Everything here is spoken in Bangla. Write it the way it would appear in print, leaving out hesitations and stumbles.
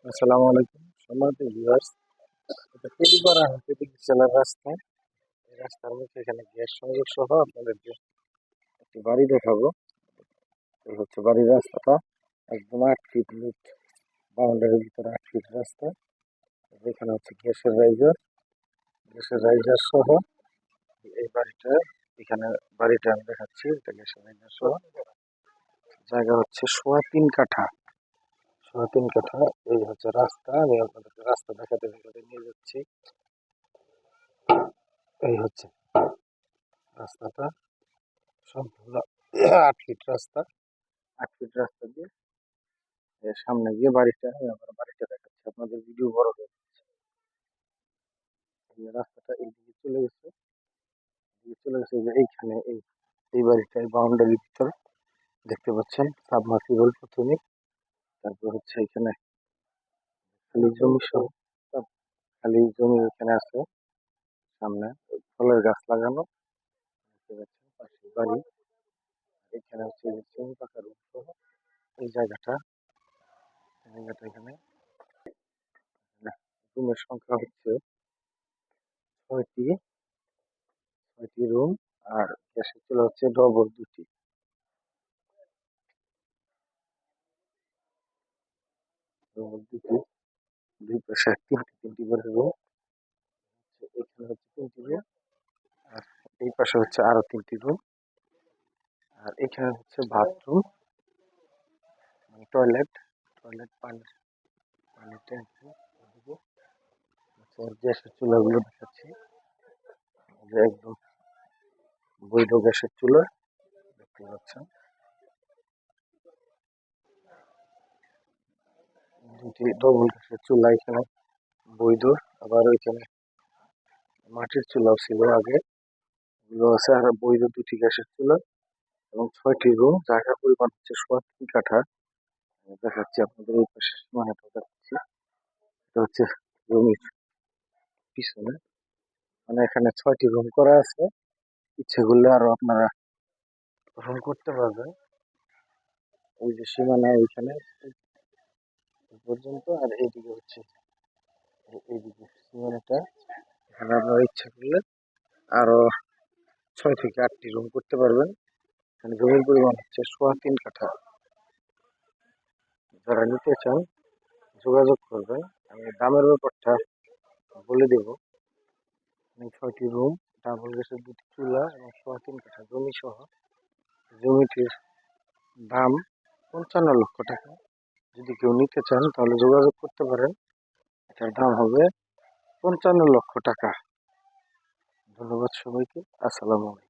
আসসালামু আলাইকুম সম্মানিত ভিউয়ার্স। এটা তেলিপাড়া হাতিদিঘি জেলার রাস্তা। এই রাস্তার মধ্যে এখানে গ্যাস সংযোগ সহ আপনাদেরকে একটি বাড়ি দেখাবো। এই হচ্ছে বাড়ির রাস্তাটা, একদম 8 ফিট লিফট বাউন্ডারির ভিতরে 8 ফিট রাস্তা। এখানে হচ্ছে গ্যাসের রাইজার সহ এই বাড়িটা। এখানে বাড়িটা আমি দেখাচ্ছি, এটা গ্যাসের রাইজার সহ। জায়গা হচ্ছে সোয়া 3 কাঠা। এই হচ্ছে রাস্তা, আমি আপনাদেরকে রাস্তা দেখাতে দেখাতে নিয়ে যাচ্ছি। এই হচ্ছে রাস্তাটা, সম্পূর্ণ 8 ফিট রাস্তা। 8 ফিট রাস্তা দিয়ে এর সামনে গিয়ে বাড়িটা, আমি আমার বাড়িটা দেখাচ্ছি, আপনাদের ভিডিও বড় হয়ে যাচ্ছে। এই রাস্তাটা এইদিকে চলে গেছে যে এইখানে এই বাড়িটার বাউন্ডারির ভিতরে দেখতে পাচ্ছেন সাবমার্সিবল প্রথমে, তারপর হচ্ছে এখানে খালি জমি সহ সব খালি জমি এখানে আছে। সামনে ফলের গাছ লাগানো দেখতে পাচ্ছেন, পাশে বাড়ি। এখানে হচ্ছে জমি পাকা রুম সহ এই জায়গাটা এখানে রুমের সংখ্যা হচ্ছে 6টি। 6টি রুম। আর গ্যাসের চুলা হচ্ছে ডবল দুটি। দুই পাশে তিনটি করে রুম। এখানে হচ্ছে 3টি রুম, আর এই পাশে হচ্ছে আরো 3টি রুম। আর এখানে হচ্ছে বাথরুম, মানে টয়লেট পানি ট্যাঙ্কি। গ্যাসের চুলাগুলো দেখাচ্ছি, যে একদম বৈধ গ্যাসের চুলা দেখতে পাচ্ছেন। 2টি ডবল গ্যাসের চুলা এখানে বৈধ। আবার ওইখানে মাটির চুলাও ছিল আগে, এগুলো আছে। আর বৈধ 2টি গ্যাসের চুলা এবং 6টি রুম। জায়গার পরিমাণ হচ্ছে সোয়া 3 কাঠা। দেখাচ্ছি আপনাদের এই পাশে সীমানাটা দেখাচ্ছি। এটা হচ্ছে জমির পিছনে, মানে এখানে 6টি রুম করা আছে। ইচ্ছে করলে আরো আপনারা রুম করতে পারবেন। ওই যে সীমানা ওইখানে এই পর্যন্ত। আর এইদিকে হচ্ছে এইদিকে সীমানাটা, এখানে আপনারা ইচ্ছা করলে আরো 6 থেকে 8টি রুম করতে পারবেন। এখানে জমির পরিমাণ হচ্ছে সোয়া 3 কাঠা। যারা নিতে চান যোগাযোগ করবেন, আমি দামের ব্যাপারটা বলে দেব। 6টি রুম, ডাবল গ্যাসের 2টি চুলা এবং সোয়া 3 কাঠা জমি সহ জমিটির দাম 55 লক্ষ টাকা। যদি কেউ নিতে চান তাহলে যোগাযোগ করতে পারেন। এটার দাম হবে 55 লক্ষ টাকা। ধন্যবাদ সবাইকে। আসসালামু আলাইকুম।